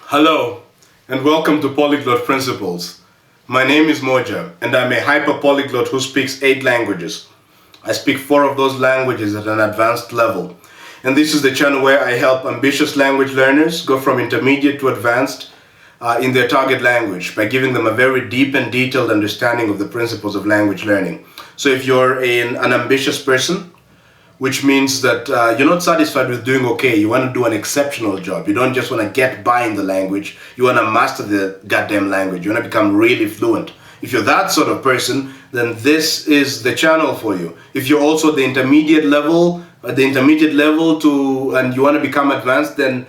Hello, and welcome to Polyglot Principles. My name is Modja, and I'm a hyper-polyglot who speaks 8 languages. I speak 4 of those languages at an advanced level. And this is the channel where I help ambitious language learners go from intermediate to advanced in their target language by giving them a very deep and detailed understanding of the principles of language learning. So if you're an ambitious person, which means that you're not satisfied with doing okay. You want to do an exceptional job. You don't just want to get by in the language. You want to master the goddamn language. You want to become really fluent. If you're that sort of person, then this is the channel for you. If you're also the intermediate level, and you want to become advanced, then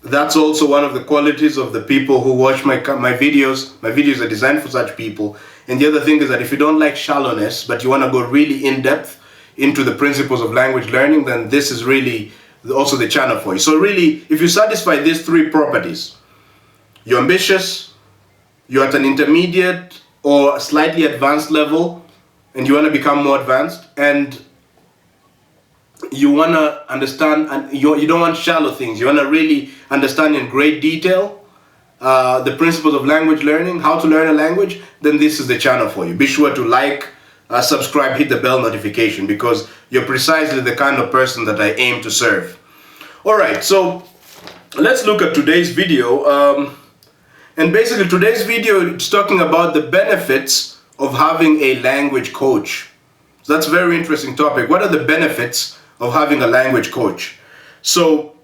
that's also one of the qualities of the people who watch my videos. My videos are designed for such people. And the other thing is that if you don't like shallowness, but you want to go really in depth into the principles of language learning, then this is really also the channel for you. So really, if you satisfy these 3 properties, you're ambitious, you're at an intermediate or slightly advanced level, and you want to become more advanced, and you want to understand, and you don't want shallow things, you want to really understand in great detail the principles of language learning, how to learn a language, then this is the channel for you. Be sure to like, subscribe, hit the bell notification, because you're precisely the kind of person that I aim to serve. Alright, so let's look at today's video. And basically today's video is talking about the benefits of having a language coach. So that's a very interesting topic. What are the benefits of having a language coach? So,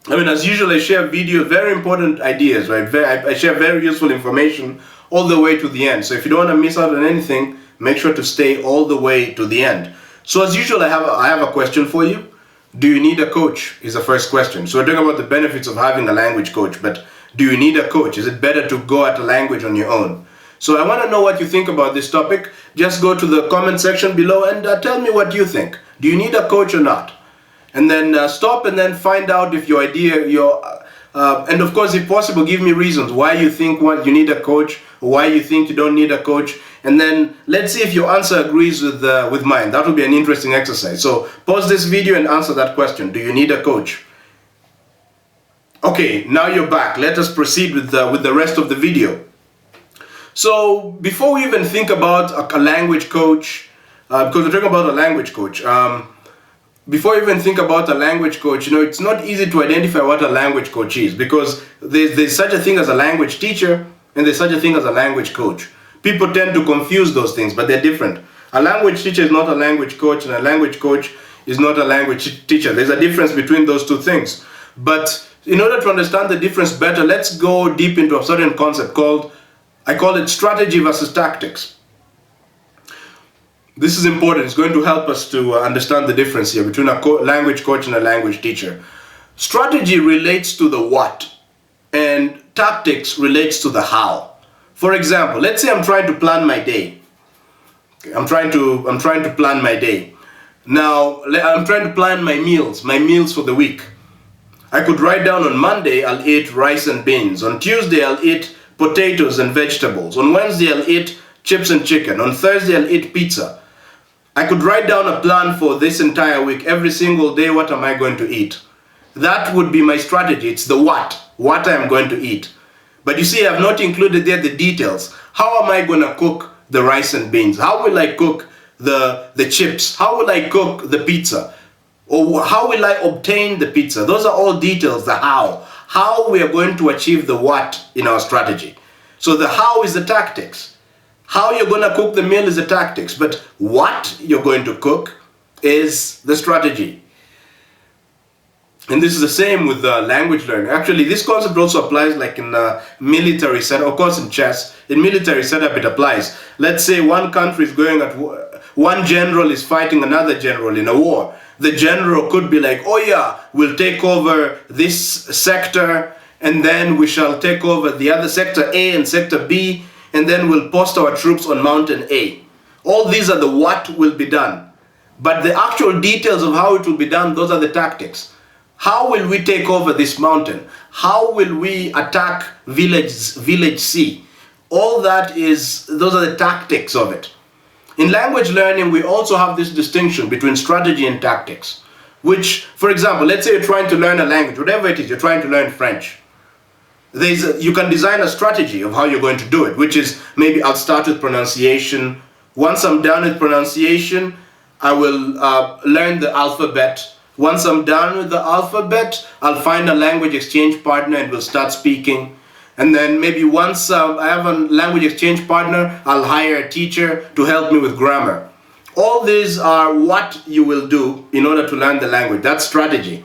as usual, I share very important ideas, right? I share very useful information all the way to the end. So if you don't want to miss out on anything, make sure to stay all the way to the end. So as usual, I have a question for you. Do you need a coach? Is the first question. So we're talking about the benefits of having a language coach, but do you need a coach? Is it better to go at a language on your own? So I want to know what you think about this topic. Just go to the comment section below and tell me what you think. Do you need a coach or not? And then stop and then find out if your idea, and of course, if possible, give me reasons why you think you need a coach, or why you think you don't need a coach. And then let's see if your answer agrees with mine. That will be an interesting exercise. So pause this video and answer that question. Do you need a coach? Okay, now you're back. Let us proceed with the rest of the video. So before we even think about a language coach, because we're talking about a language coach, before you even think about a language coach, it's not easy to identify what a language coach is, because there's such a thing as a language teacher and there's such a thing as a language coach. People tend to confuse those things, but they're different. A language teacher is not a language coach, and a language coach is not a language teacher. There's a difference between those two things. But in order to understand the difference better, let's go deep into a certain concept I call it strategy versus tactics. This is important. It's going to help us to understand the difference here between a language coach and a language teacher. Strategy relates to the what, and tactics relates to the how. For example, let's say I'm trying to plan my day. Okay, I'm trying to plan my day. Now, I'm trying to plan my meals for the week. I could write down on Monday, I'll eat rice and beans. On Tuesday, I'll eat potatoes and vegetables. On Wednesday, I'll eat chips and chicken. On Thursday, I'll eat pizza. I could write down a plan for this entire week. Every single day, what am I going to eat? That would be my strategy. It's the what I'm going to eat. But you see, I've not included there the details. How am I going to cook the rice and beans? How will I cook the chips? How will I cook the pizza? Or how will I obtain the pizza? Those are all details, the how. How we are going to achieve the what in our strategy. So the how is the tactics. How you're going to cook the meal is the tactics. But what you're going to cook is the strategy. And this is the same with language learning. Actually, this concept also applies like in military setup. Of course, in chess, in military setup, it applies. Let's say one country is going at war. One general is fighting another general in a war. The general could be like, oh yeah, we'll take over this sector, and then we shall take over the other sector A and sector B, and then we'll post our troops on mountain A. All these are the what will be done. But the actual details of how it will be done, those are the tactics. How will we take over this mountain? How will we attack village C? All that those are the tactics of it. In language learning, we also have this distinction between strategy and tactics, which, for example, let's say you're trying to learn a language, whatever it is, you're trying to learn French. you can design a strategy of how you're going to do it, which is maybe I'll start with pronunciation. Once I'm done with pronunciation, I will learn the alphabet. Once I'm done with the alphabet, I'll find a language exchange partner and we'll start speaking. And then maybe once I have a language exchange partner, I'll hire a teacher to help me with grammar. All these are what you will do in order to learn the language. That's strategy.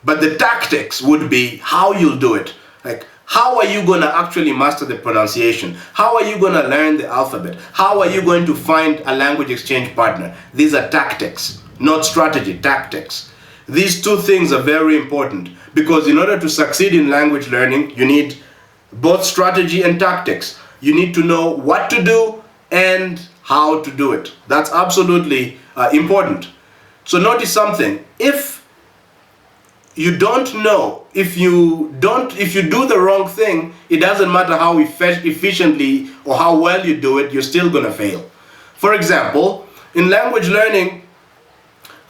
But the tactics would be how you'll do it. Like, how are you going to actually master the pronunciation? How are you going to learn the alphabet? How are you going to find a language exchange partner? These are tactics, not strategy, tactics. These two things are very important because in order to succeed in language learning, you need both strategy and tactics. You need to know what to do and how to do it. That's absolutely important. So notice something. If you don't know, if you do the wrong thing, it doesn't matter how efficiently or how well you do it, you're still gonna fail. For example, in language learning,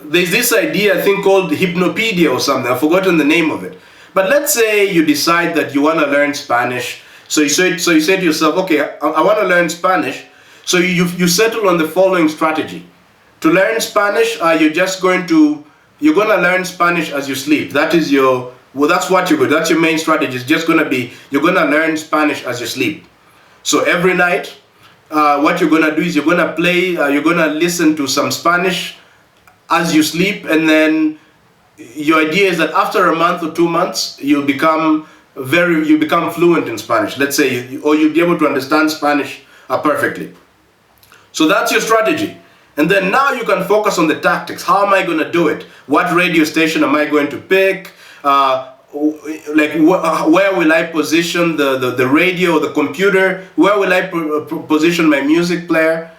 there's this idea, I think, called hypnopedia or something. I've forgotten the name of it. But let's say you decide that you want to learn Spanish. So you say to yourself, okay, I want to learn Spanish. So you settle on the following strategy. To learn Spanish, you're going to learn Spanish as you sleep. That's what you're going to do. That's your main strategy. It's just going to be, you're going to learn Spanish as you sleep. So every night, what you're going to do is you're going to listen to some Spanish as you sleep, and then your idea is that after a month or 2 months, you'll become fluent in Spanish. Let's say, or you'll be able to understand Spanish perfectly. So that's your strategy. And then now you can focus on the tactics. How am I going to do it? What radio station am I going to pick? Where will I position the radio, the computer? Where will I position my music player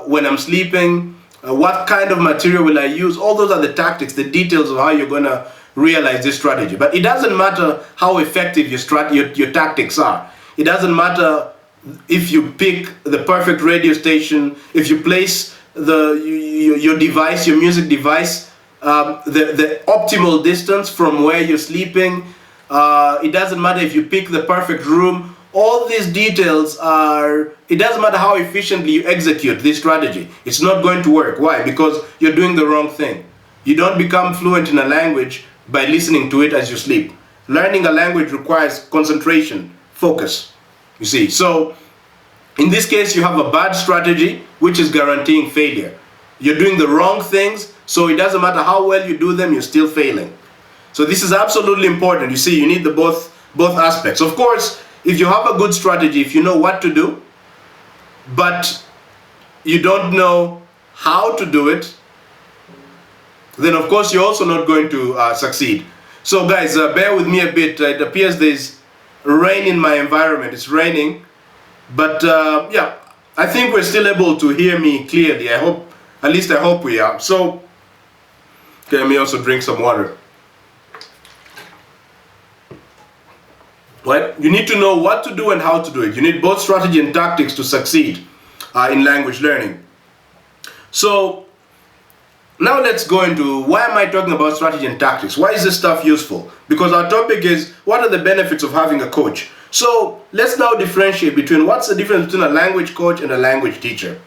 when I'm sleeping? What kind of material will I use? All those are the tactics, the details of how you're going to realize this strategy. But it doesn't matter how effective your tactics are. It doesn't matter if you pick the perfect radio station, if you place your device, your music device, the optimal distance from where you're sleeping. It doesn't matter if you pick the perfect room. All these details it doesn't matter how efficiently you execute this strategy. It's not going to work. Why? Because you're doing the wrong thing. You don't become fluent in a language by listening to it as you sleep. Learning a language requires concentration, focus, you see. So in this case, you have a bad strategy, which is guaranteeing failure. You're doing the wrong things, so it doesn't matter how well you do them, you're still failing. So this is absolutely important. You see, you need both aspects. Of course, if you have a good strategy, if you know what to do, but you don't know how to do it, then of course you're also not going to succeed. So guys, bear with me a bit. It appears there's rain in my environment. It's raining, but yeah, I think we're still able to hear me clearly. I hope we are. So, okay, let me also drink some water. Right? You need to know what to do and how to do it. You need both strategy and tactics to succeed in language learning. So now let's go into, why am I talking about strategy and tactics? Why is this stuff useful? Because our topic is, what are the benefits of having a coach? So let's now differentiate between, what's the difference between a language coach and a language teacher?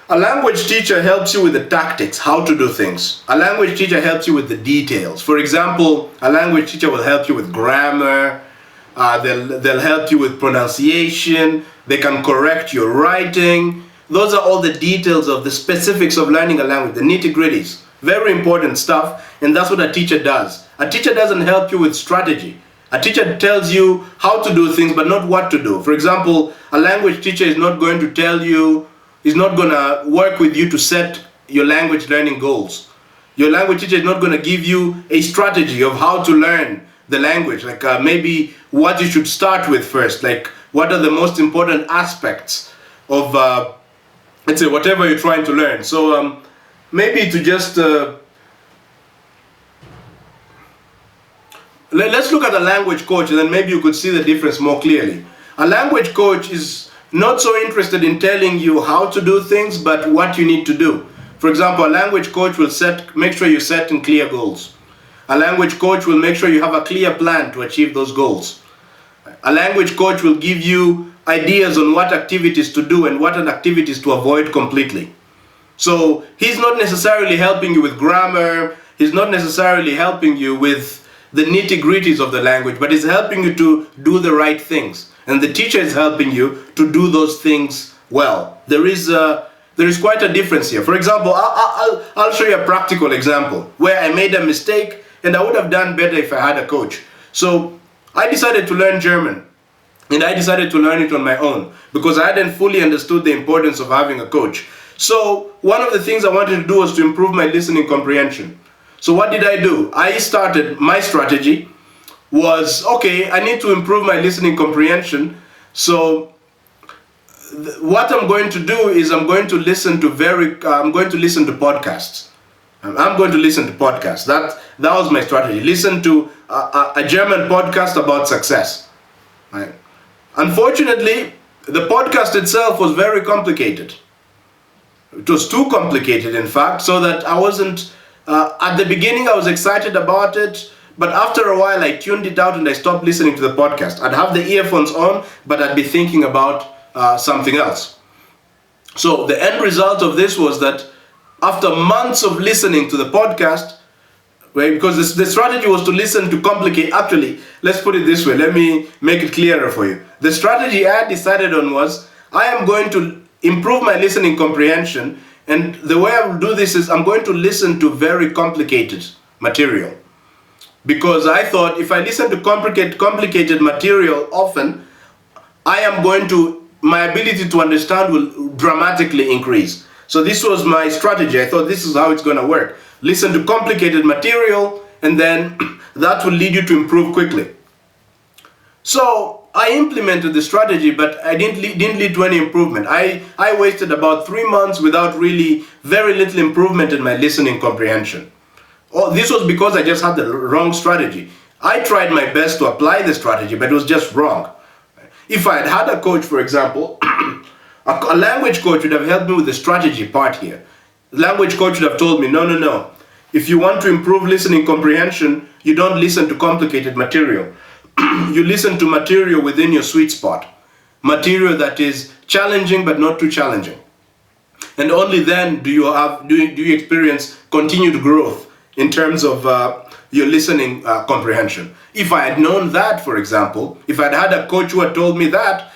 A language teacher helps you with the tactics, how to do things. A language teacher helps you with the details. For example, a language teacher will help you with grammar, they'll help you with pronunciation, they can correct your writing. Those are all the details of the specifics of learning a language, the nitty-gritties. Very important stuff, and that's what a teacher does. A teacher doesn't help you with strategy. A teacher tells you how to do things, but not what to do. For example, a language teacher is not going to tell you, is not going to work with you to set your language learning goals. Your language teacher is not going to give you a strategy of how to learn the language, like maybe what you should start with first, like what are the most important aspects of, let's say, whatever you're trying to learn. So maybe to just, let's look at a language coach, and then maybe you could see the difference more clearly. A language coach is not so interested in telling you how to do things, but what you need to do. For example, a language coach will make sure you set clear goals. A language coach will make sure you have a clear plan to achieve those goals. A language coach will give you ideas on what activities to do and what activities to avoid completely. So he's not necessarily helping you with grammar, he's not necessarily helping you with the nitty-gritties of the language, but he's helping you to do the right things. And the teacher is helping you to do those things well. There is quite a difference here. For example, I'll show you a practical example where I made a mistake and I would have done better if I had a coach. So I decided to learn German, and I decided to learn it on my own because I hadn't fully understood the importance of having a coach. So one of the things I wanted to do was to improve my listening comprehension. So what did I do? My strategy was, okay, I need to improve my listening comprehension. So what I'm going to do is I'm going to listen to podcasts. I'm going to listen to podcasts. That was my strategy. Listen to a German podcast about success. Right? Unfortunately, the podcast itself was very complicated. It was too complicated, in fact, so that I wasn't, at the beginning I was excited about it, but after a while I tuned it out and I stopped listening to the podcast. I'd have the earphones on, but I'd be thinking about something else. So the end result of this was that after months of listening to the podcast, right, because the strategy was to listen to complicate, actually, let's put it this way, let me make it clearer for you. The strategy I decided on was, I am going to improve my listening comprehension, and the way I will do this is I'm going to listen to very complicated material. Because I thought if I listen to complicated material often, my ability to understand will dramatically increase. So this was my strategy. I thought this is how it's going to work. Listen to complicated material, and then that will lead you to improve quickly. So I implemented the strategy, but I didn't lead to any improvement. I wasted about 3 months without very little improvement in my listening comprehension. This was because I just had the wrong strategy. I tried my best to apply the strategy, but it was just wrong. If I had had a coach, for example, a language coach would have helped me with the strategy part here. The language coach would have told me, no. If you want to improve listening comprehension, you don't listen to complicated material. You listen to material within your sweet spot. Material that is challenging but not too challenging. And only then do you experience continued growth in terms of your listening comprehension. If I had known that, for example, if I'd had a coach who had told me that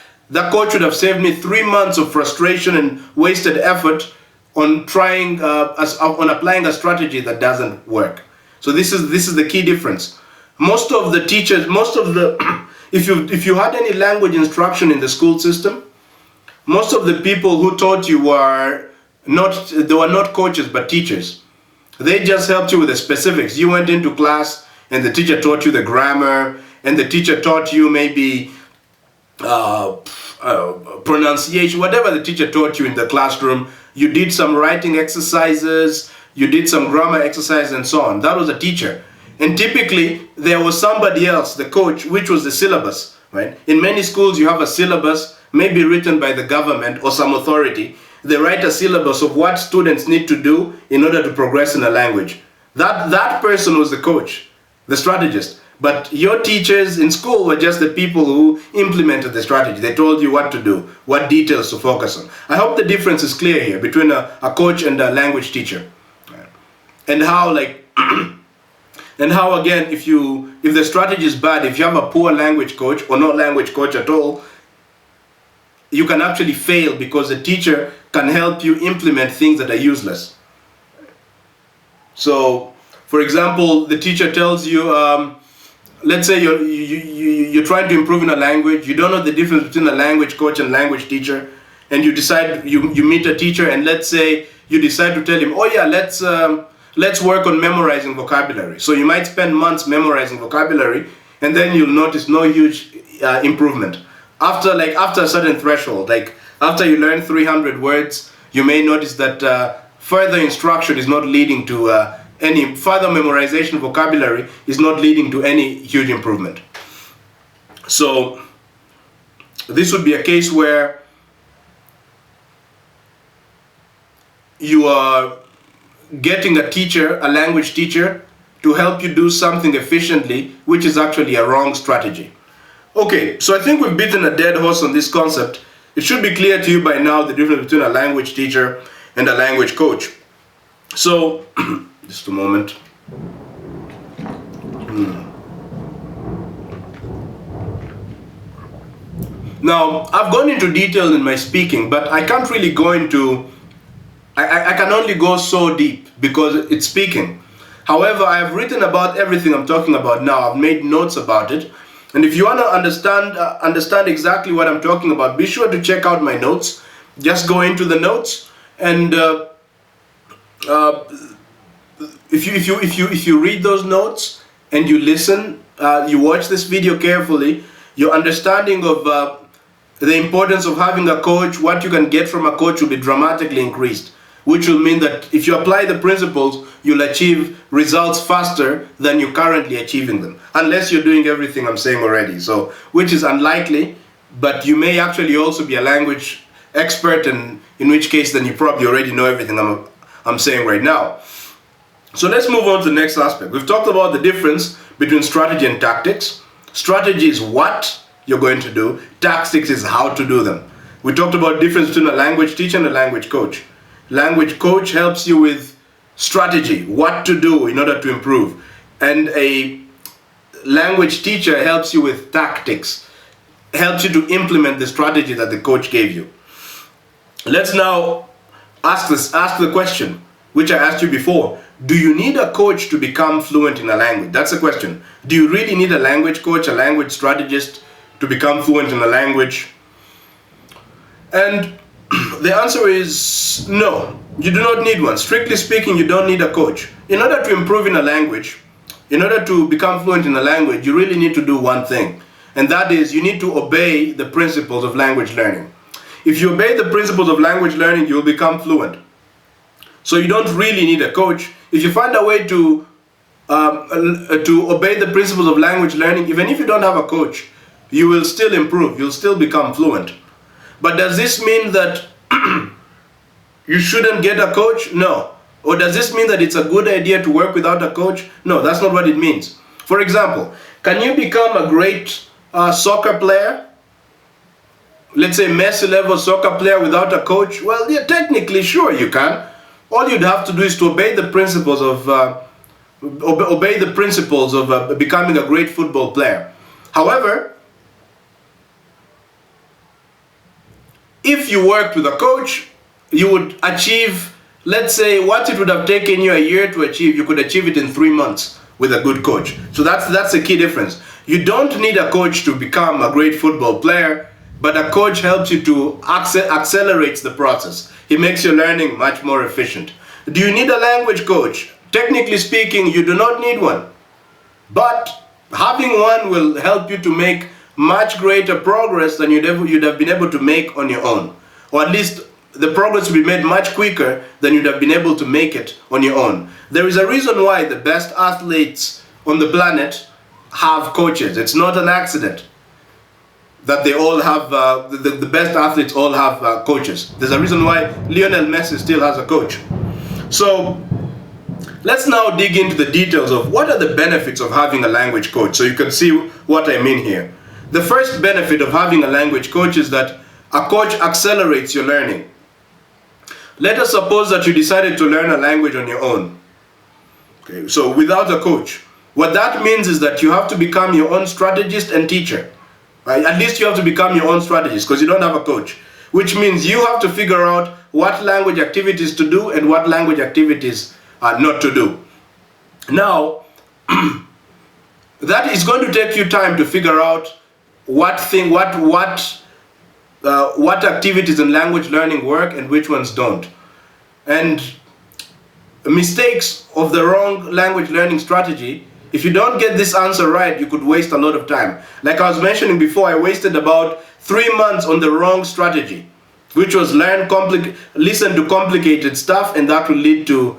coach would have saved me 3 months of frustration and wasted effort on applying a strategy that doesn't work. So this is the key difference. Most of the teachers, if you had any language instruction in the school system, most of the people who taught you were not coaches but teachers. They just helped you with the specifics. You went into class and the teacher taught you the grammar, and the teacher taught you maybe pronunciation, whatever the teacher taught you in the classroom. You did some writing exercises, you did some grammar exercises, and so on. That was a teacher. And typically, there was somebody else, the coach, which was the syllabus, right? In many schools, you have a syllabus, maybe written by the government or some authority. They write a syllabus of what students need to do in order to progress in a language. That person was the coach, the strategist. But your teachers in school were just the people who implemented the strategy. They told you what to do, what details to focus on. I hope the difference is clear here between a coach and a language teacher. And how, again, if the strategy is bad, if you have a poor language coach or no language coach at all, you can actually fail because the teacher can help you implement things that are useless. So, for example, the teacher tells you, let's say you're trying to improve in a language, you don't know the difference between a language coach and language teacher, and you decide, you meet a teacher, and let's say you decide to tell him, oh yeah, let's work on memorizing vocabulary. So you might spend months memorizing vocabulary, and then you'll notice no huge improvement. After a certain threshold, like after you learn 300 words, you may notice that further instruction is not leading to any further memorization of vocabulary is not leading to any huge improvement. So this would be a case where you are getting a teacher, a language teacher, to help you do something efficiently, which is actually a wrong strategy. Okay, so I think we've beaten a dead horse on this concept. It should be clear to you by now the difference between a language teacher and a language coach. So, just a moment. Now, I've gone into detail in my speaking, but I can't really go into, I can only go so deep because it's speaking. However, I have written about everything I'm talking about now. I've made notes about it. And if you want to understand exactly what I'm talking about, be sure to check out my notes. Just go into the notes, and if you read those notes and you listen, you watch this video carefully, your understanding of the importance of having a coach, what you can get from a coach, will be dramatically increased, which will mean that if you apply the principles, you'll achieve results faster than you're currently achieving them, unless you're doing everything I'm saying already, so which is unlikely. But you may actually also be a language expert, and in which case then you probably already know everything I'm saying right now. So let's move on to the next aspect. We've talked about the difference between strategy and tactics. Strategy is what you're going to do. Tactics is how to do them. We talked about the difference between a language teacher and a language coach. Language coach helps you with strategy, what to do in order to improve. And a language teacher helps you with tactics, helps you to implement the strategy that the coach gave you. Let's now ask the question, which I asked you before. Do you need a coach to become fluent in a language? That's the question. Do you really need a language coach, a language strategist to become fluent in a language? And the answer is no, you do not need one. Strictly speaking, you don't need a coach. In order to improve in a language, in order to become fluent in a language, you really need to do one thing. And that is, you need to obey the principles of language learning. If you obey the principles of language learning, you will become fluent. So you don't really need a coach. If you find a way to obey the principles of language learning, even if you don't have a coach, you will still improve. You'll still become fluent. But does this mean that you shouldn't get a coach? No. Or does this mean that it's a good idea to work without a coach? No, that's not what it means. For example, can you become a great soccer player? Let's say Messi level soccer player without a coach? Well, yeah, technically, sure you can. All you'd have to do is to obey the principles of becoming a great football player. However, if you worked with a coach, you would achieve, let's say, what it would have taken you a year to achieve, you could achieve it in 3 months with a good coach. So that's the key difference. You don't need a coach to become a great football player, but a coach helps you to accelerate the process. He makes your learning much more efficient. Do you need a language coach? Technically speaking, you do not need one. But having one will help you to make much greater progress than you'd have been able to make on your own. Or at least the progress will be made much quicker than you'd have been able to make it on your own. There is a reason why the best athletes on the planet have coaches. It's not an accident that they all have, the best athletes all have coaches. There's a reason why Lionel Messi still has a coach. So let's now dig into the details of what are the benefits of having a language coach, so you can see what I mean here. The first benefit of having a language coach is that a coach accelerates your learning. Let us suppose that you decided to learn a language on your own. Okay, so without a coach. What that means is that you have to become your own strategist and teacher. Right? At least you have to become your own strategist because you don't have a coach. Which means you have to figure out what language activities to do and what language activities not to do. Now, that is going to take you time to figure out what activities in language learning work and which ones don't. And mistakes of the wrong language learning strategy, if you don't get this answer right, you could waste a lot of time. Like I was mentioning before, I wasted about 3 months on the wrong strategy, which was listen to complicated stuff, and that will lead to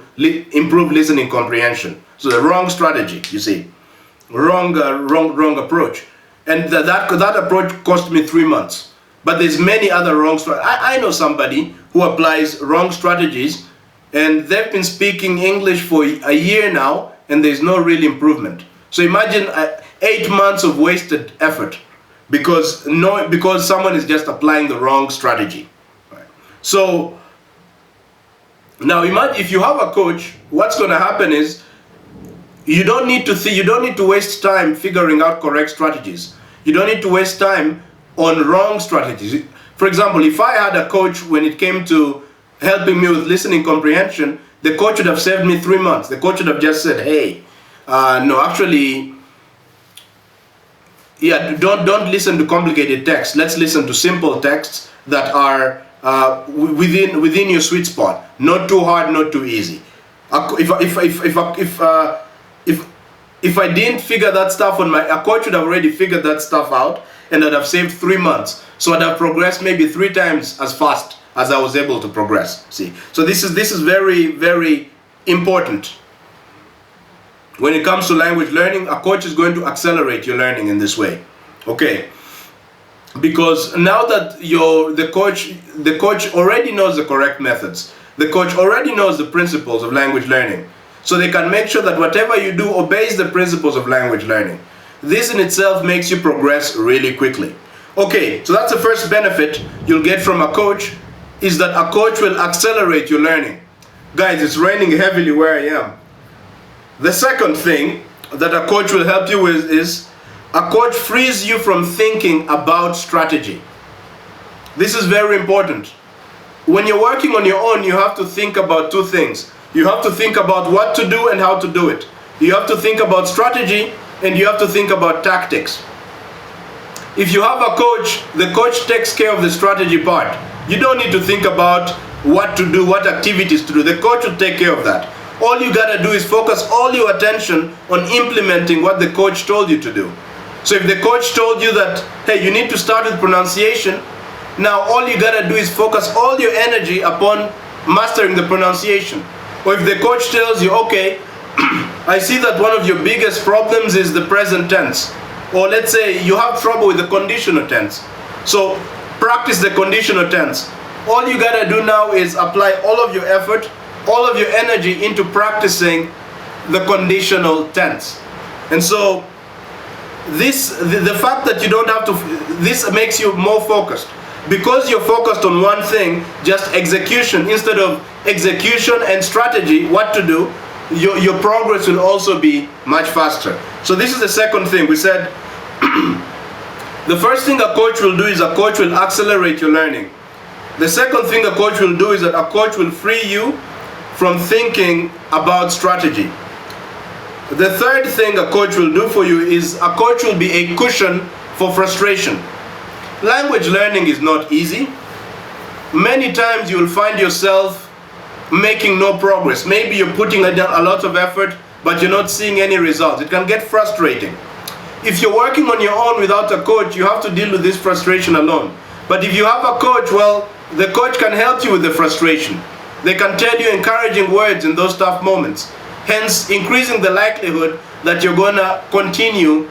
improved listening comprehension. So the wrong strategy, you see, wrong approach. And that approach cost me 3 months. But there's many other wrong strategies. I know somebody who applies wrong strategies, and they've been speaking English for a year now, and there's no real improvement. So imagine 8 months of wasted effort because someone is just applying the wrong strategy. Right? So now imagine if you have a coach, what's going to happen is you don't need to waste time figuring out correct strategies. You don't need to waste time on wrong strategies. For example, if I had a coach when it came to helping me with listening comprehension, the coach would have saved me 3 months. The coach would have just said, hey, no, actually, yeah, don't listen to complicated text. Let's listen to simple texts that are within your sweet spot. Not too hard, not too easy. If I didn't figure that stuff a coach would have already figured that stuff out, and I'd have saved 3 months. So I'd have progressed maybe 3 times as fast as I was able to progress. See, so this is very, very important. When it comes to language learning, a coach is going to accelerate your learning in this way. Okay, because now that the coach already knows the correct methods. The coach already knows the principles of language learning. So they can make sure that whatever you do obeys the principles of language learning. This in itself makes you progress really quickly. Okay, so that's the first benefit you'll get from a coach, is that a coach will accelerate your learning. Guys, it's raining heavily where I am. The second thing that a coach will help you with is a coach frees you from thinking about strategy. This is very important. When you're working on your own, you have to think about 2 things. You have to think about what to do and how to do it. You have to think about strategy, and you have to think about tactics. If you have a coach, the coach takes care of the strategy part. You don't need to think about what to do, what activities to do. The coach will take care of that. All you gotta do is focus all your attention on implementing what the coach told you to do. So if the coach told you that, hey, you need to start with pronunciation, now all you gotta do is focus all your energy upon mastering the pronunciation. Or if the coach tells you, okay, I see that one of your biggest problems is the present tense. Or let's say you have trouble with the conditional tense. So practice the conditional tense. All you gotta do now is apply all of your effort, all of your energy into practicing the conditional tense. And so the fact that you don't have to, this makes you more focused. Because you're focused on one thing, just execution, instead of execution and strategy, what to do, your progress will also be much faster. So this is the second thing. We said the first thing a coach will do is a coach will accelerate your learning. The second thing a coach will do is that a coach will free you from thinking about strategy. The third thing a coach will do for you is a coach will be a cushion for frustration. Language learning is not easy. Many times you will find yourself making no progress. Maybe you're putting a lot of effort, but you're not seeing any results. It can get frustrating. If you're working on your own without a coach, you have to deal with this frustration alone. But if you have a coach, well, the coach can help you with the frustration. They can tell you encouraging words in those tough moments, hence increasing the likelihood that you're going to continue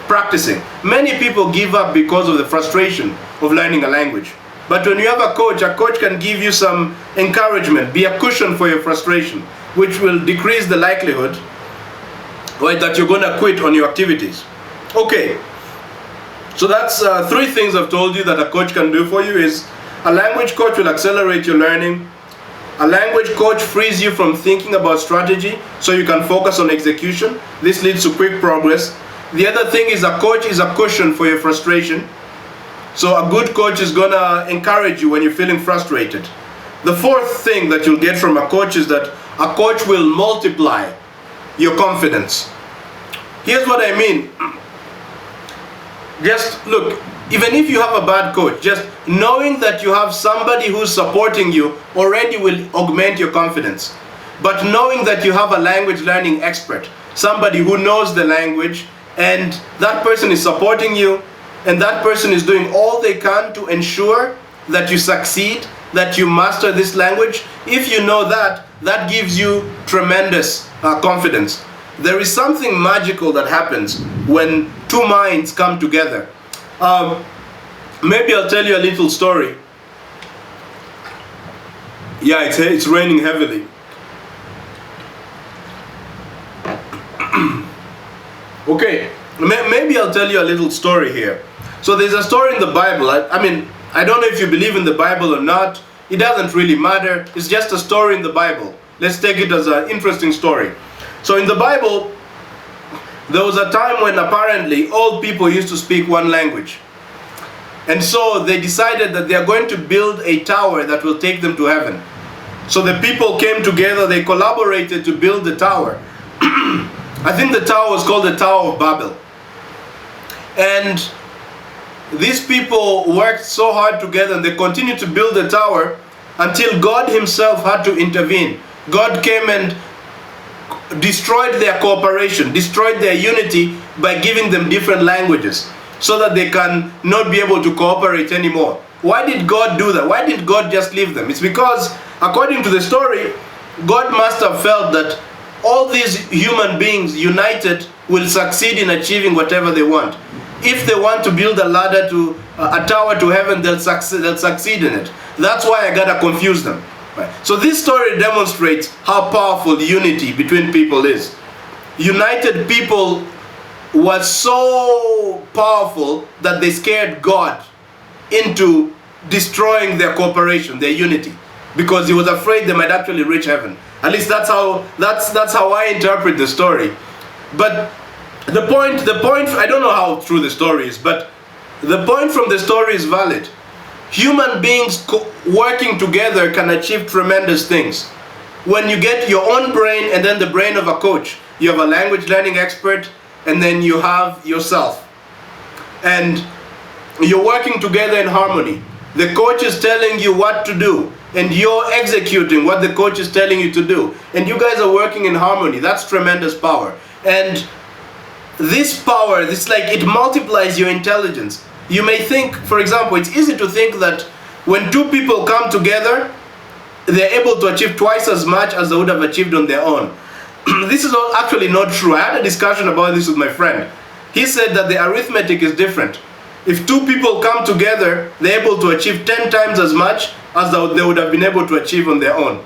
practicing. Many people give up because of the frustration of learning a language. But when you have a coach can give you some encouragement, be a cushion for your frustration, which will decrease the likelihood, right, that you're going to quit on your activities. Okay, so that's 3 things I've told you that a coach can do for you. Is a language coach will accelerate your learning. A language coach frees you from thinking about strategy so you can focus on execution. This leads to quick progress. The other thing is a coach is a cushion for your frustration. So a good coach is going to encourage you when you're feeling frustrated. The fourth thing that you'll get from a coach is that a coach will multiply your confidence. Here's what I mean. Just look, even if you have a bad coach, just knowing that you have somebody who's supporting you already will augment your confidence. But knowing that you have a language learning expert, somebody who knows the language, and that person is supporting you, and that person is doing all they can to ensure that you succeed, that you master this language, if you know that, that gives you tremendous confidence. There is something magical that happens when 2 minds come together. Maybe I'll tell you a little story. Yeah, it's raining heavily. Okay, maybe I'll tell you a little story here. So there's a story in the Bible. I mean, I don't know if you believe in the Bible or not. It doesn't really matter. It's just a story in the Bible. Let's take it as an interesting story. So in the Bible, there was a time when apparently all people used to speak one language. And so they decided that they are going to build a tower that will take them to heaven. So the people came together, they collaborated to build the tower. I think the tower was called the Tower of Babel. And these people worked so hard together and they continued to build the tower until God himself had to intervene. God came and destroyed their cooperation, destroyed their unity by giving them different languages so that they can not be able to cooperate anymore. Why did God do that? Why did God just leave them? It's because, according to the story, God must have felt that all these human beings united will succeed in achieving whatever they want. If they want to build a ladder to a tower to heaven, they'll succeed in it. That's why I gotta confuse them. Right. So this story demonstrates how powerful unity between people is. United people were so powerful that they scared God into destroying their cooperation, their unity, because he was afraid they might actually reach heaven. At least that's how I interpret the story. But the point, I don't know how true the story is, but the point from the story is valid. Human beings working together can achieve tremendous things. When you get your own brain and then the brain of a coach, you have a language learning expert, and then you have yourself. And you're working together in harmony. The coach is telling you what to do, and you're executing what the coach is telling you to do. And you guys are working in harmony. That's tremendous power. And this power, it multiplies your intelligence. You may think, for example, it's easy to think that when two people come together, they're able to achieve twice as much as they would have achieved on their own. This is actually not true. I had a discussion about this with my friend. He said that the arithmetic is different. If two people come together, they're able to achieve 10 times as much as they would have been able to achieve on their own.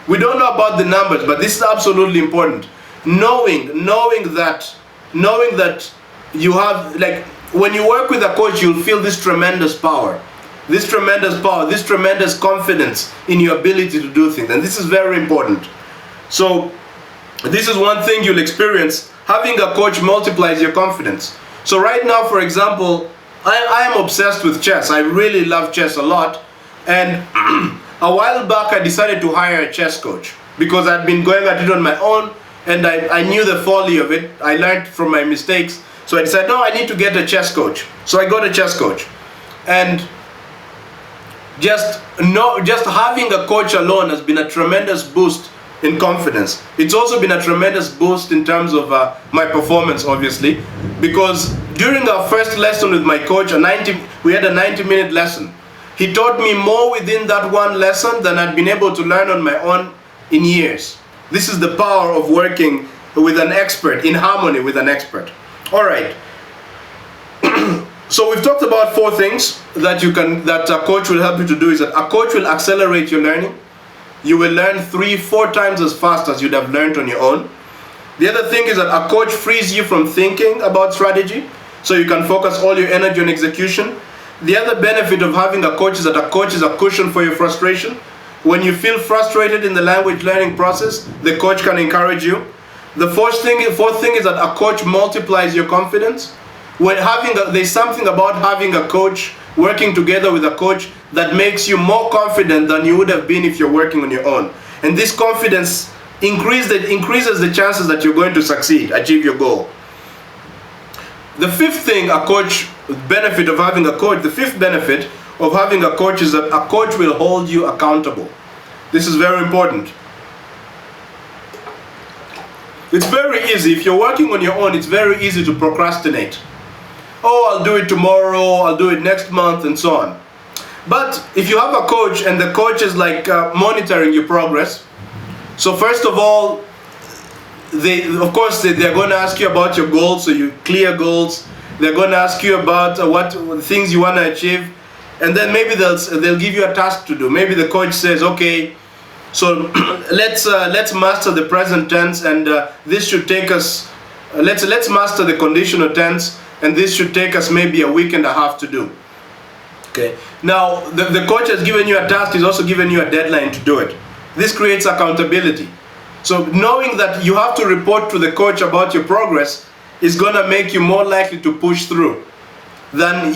We don't know about the numbers, but this is absolutely important. Knowing that you have, like, when you work with a coach, you'll feel this tremendous power, this tremendous confidence in your ability to do things. And this is very important. So this is one thing you'll experience. Having a coach multiplies your confidence. So right now, for example, I am obsessed with chess. I really love chess a lot. And a while back, I decided to hire a chess coach because I'd been going at it on my own, and I knew the folly of it. I learned from my mistakes. So I decided, no, I need to get a chess coach. So I got a chess coach. And just having a coach alone has been a tremendous boost in confidence. It's also been a tremendous boost in terms of my performance, obviously, because during our first lesson with my coach, we had a 90-minute lesson. He taught me more within that one lesson than I'd been able to learn on my own in years. This is the power of working with an expert, in harmony with an expert. All right. So we've talked about 4 things that a coach will help you to do. Is that a coach will accelerate your learning. You will learn 3-4 times as fast as you'd have learned on your own. The other thing is that a coach frees you from thinking about strategy, so you can focus all your energy on execution. The other benefit of having a coach is that a coach is a cushion for your frustration. When you feel frustrated in the language learning process, the coach can encourage you. The fourth thing is that a coach multiplies your confidence. There's something about having a coach, working together with a coach, that makes you more confident than you would have been if you're working on your own. And this confidence increases the chances that you're going to succeed, achieve your goal. The fifth benefit of having a coach is that a coach will hold you accountable. This is very important. It's very easy. If you're working on your own, it's very easy to procrastinate. Oh, I'll do it tomorrow, I'll do it next month, and so on. But if you have a coach and the coach is monitoring your progress, so first of all, they're going to ask you about your goals, so you clear goals. They're going to ask you about what things you want to achieve, and then maybe they'll give you a task to do. Maybe the coach says, okay, so let's master the present tense, and this should take us let's master the conditional tense, and this should take us maybe a week and a half to do. Okay. Now, the coach has given you a task, he's also given you a deadline to do it. This creates accountability. So knowing that you have to report to the coach about your progress is going to make you more likely to push through than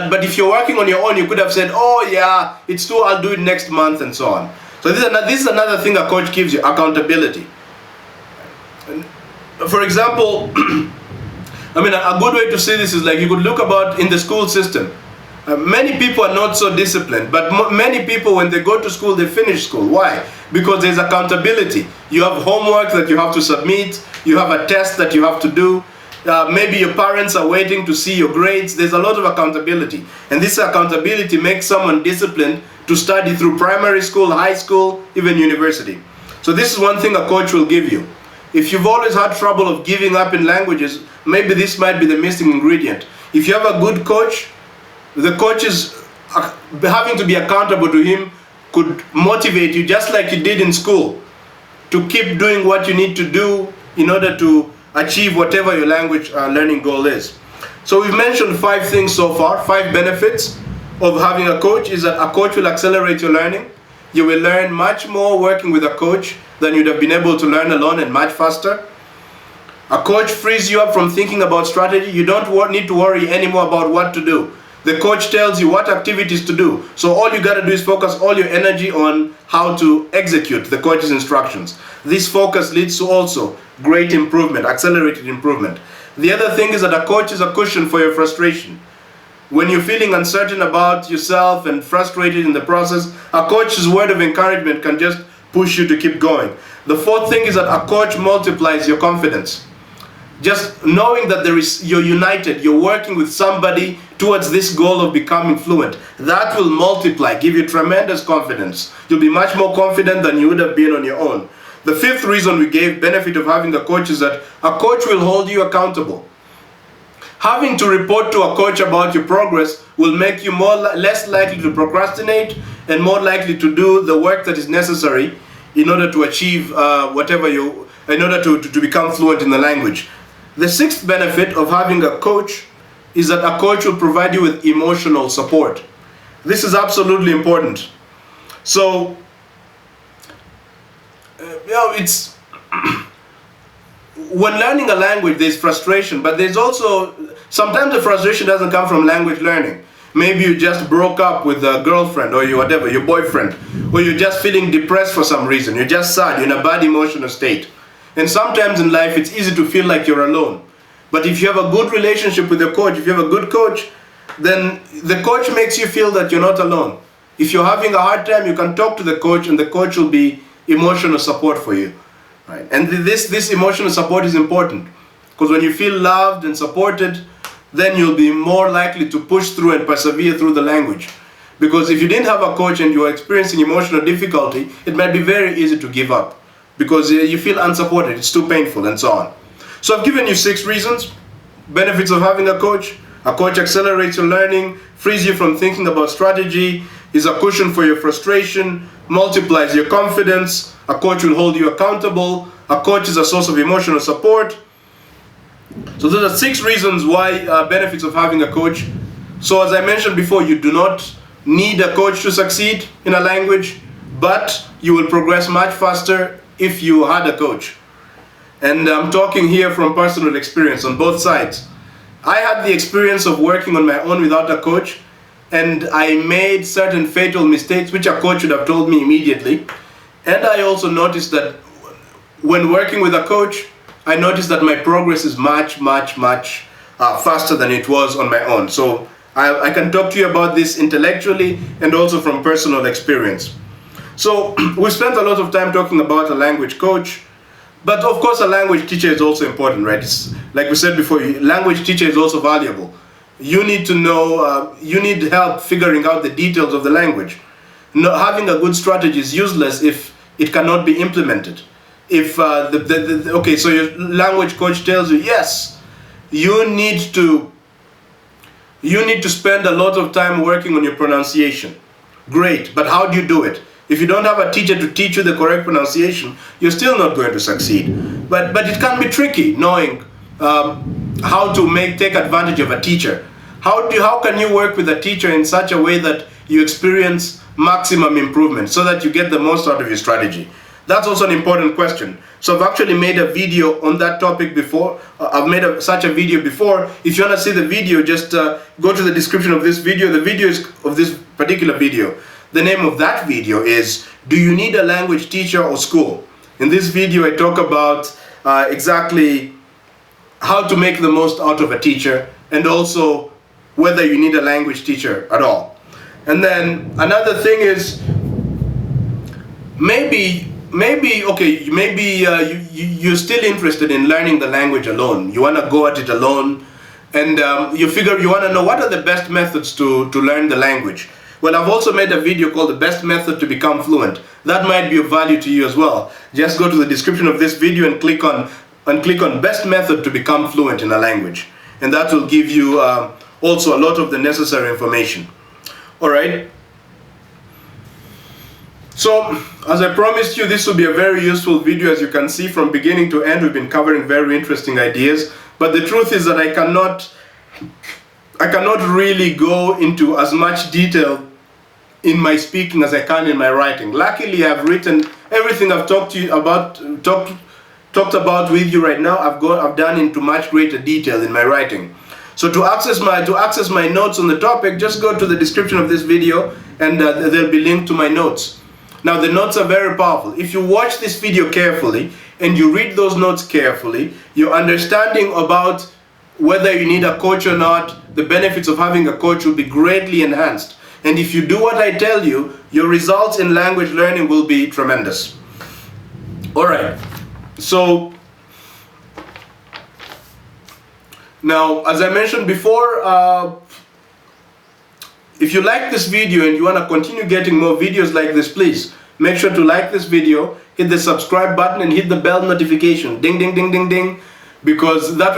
but if you're working on your own, you could have said, oh yeah, it's true, I'll do it next month, and so on. So this is another thing a coach gives you, accountability. For example, I mean, a good way to say this is like you could look about in the school system. Many people are not so disciplined, but many people, when they go to school, they finish school. Why? Because there's accountability. You have homework that you have to submit, you have a test that you have to do, maybe your parents are waiting to see your grades. There's a lot of accountability. And this accountability makes someone disciplined to study through primary school, high school, even university. So this is one thing a coach will give you. If you've always had trouble of giving up in languages, maybe this might be the missing ingredient. If you have a good coach, the coach is having to be accountable to him could motivate you just like you did in school to keep doing what you need to do in order to achieve whatever your language learning goal is. So we've mentioned 5 things so far, 5 benefits of having a coach is that a coach will accelerate your learning. You will learn much more working with a coach than you'd have been able to learn alone, and much faster. A coach frees you up from thinking about strategy. You don't need to worry anymore about what to do. The coach tells you what activities to do. So all you got to do is focus all your energy on how to execute the coach's instructions. This focus leads to also great improvement, accelerated improvement. The other thing is that a coach is a cushion for your frustration. When you're feeling uncertain about yourself and frustrated in the process, a coach's word of encouragement can just push you to keep going. The 4th thing is that a coach multiplies your confidence. Just knowing that you're united, you're working with somebody towards this goal of becoming fluent, that will multiply, give you tremendous confidence. You'll be much more confident than you would have been on your own. The 5th reason we gave benefit of having a coach is that a coach will hold you accountable. Having to report to a coach about your progress will make you less likely to procrastinate and more likely to do the work that is necessary in order to achieve in order to become fluent in the language. The 6th benefit of having a coach is that a coach will provide you with emotional support. This is absolutely important. So, it's when learning a language, there's frustration, but there's also sometimes the frustration doesn't come from language learning. Maybe you just broke up with a girlfriend or your boyfriend, or you're just feeling depressed for some reason. You're just sad, you're in a bad emotional state. And sometimes in life it's easy to feel like you're alone. But if you have a good relationship with your coach, if you have a good coach, then the coach makes you feel that you're not alone. If you're having a hard time, you can talk to the coach, and the coach will be emotional support for you. Right? And this emotional support is important, because when you feel loved and supported, then you'll be more likely to push through and persevere through the language. Because if you didn't have a coach and you are experiencing emotional difficulty, it might be very easy to give up, because you feel unsupported, it's too painful, and so on. So I've given you 6 reasons, benefits of having a coach. A coach accelerates your learning, frees you from thinking about strategy, is a cushion for your frustration, multiplies your confidence, a coach will hold you accountable, a coach is a source of emotional support. So those are 6 reasons why benefits of having a coach. So as I mentioned before, you do not need a coach to succeed in a language, but you will progress much faster if you had a coach. And I'm talking here from personal experience on both sides. I had the experience of working on my own without a coach, and I made certain fatal mistakes which a coach should have told me immediately. And I also noticed that when working with a coach, I noticed that my progress is much faster than it was on my own. So I can talk to you about this intellectually and also from personal experience. So we spent a lot of time talking about a language coach, but of course a language teacher is also important, right? It's, like we said before, language teacher is also valuable. You need to know, you need help figuring out the details of the language. Having a good strategy is useless if it cannot be implemented. If okay, so your language coach tells you, yes, you need to spend a lot of time working on your pronunciation. Great, but how do you do it? If you don't have a teacher to teach you the correct pronunciation, you're still not going to succeed. But it can be tricky knowing how to take advantage of a teacher. How can you work with a teacher in such a way that you experience maximum improvement so that you get the most out of your strategy? That's also an important question. So I've actually made a video on that topic before. I've made such a video before. If you want to see the video, just go to the description of this video. The video is of this particular video. The name of that video is, Do You Need a Language Teacher or School? In this video, I talk about exactly how to make the most out of a teacher, and also whether you need a language teacher at all. And then another thing is, maybe you're still interested in learning the language alone. You want to go at it alone, and you figure you want to know what are the best methods to learn the language. Well, I've also made a video called The Best Method to Become Fluent. That might be of value to you as well. Just go to the description of this video and click on Best Method to Become Fluent in a Language. And that will give you also a lot of the necessary information. Alright? So, as I promised you, this will be a very useful video. As you can see, from beginning to end, we've been covering very interesting ideas. But the truth is that I cannot really go into as much detail in my speaking as I can in my writing. Luckily, I've written everything I've talked about with you right now. I've done into much greater detail in my writing. So to access my notes on the topic, just go to the description of this video, and they'll be linked to my notes. Now, the notes are very powerful. If you watch this video carefully and you read those notes carefully, your understanding about whether you need a coach or not, the benefits of having a coach will be greatly enhanced. And if you do what I tell you, your results in language learning will be tremendous. Alright, so now, as I mentioned before, if you like this video and you want to continue getting more videos like this, please make sure to like this video, hit the subscribe button, and hit the bell notification, ding ding ding ding ding, because that way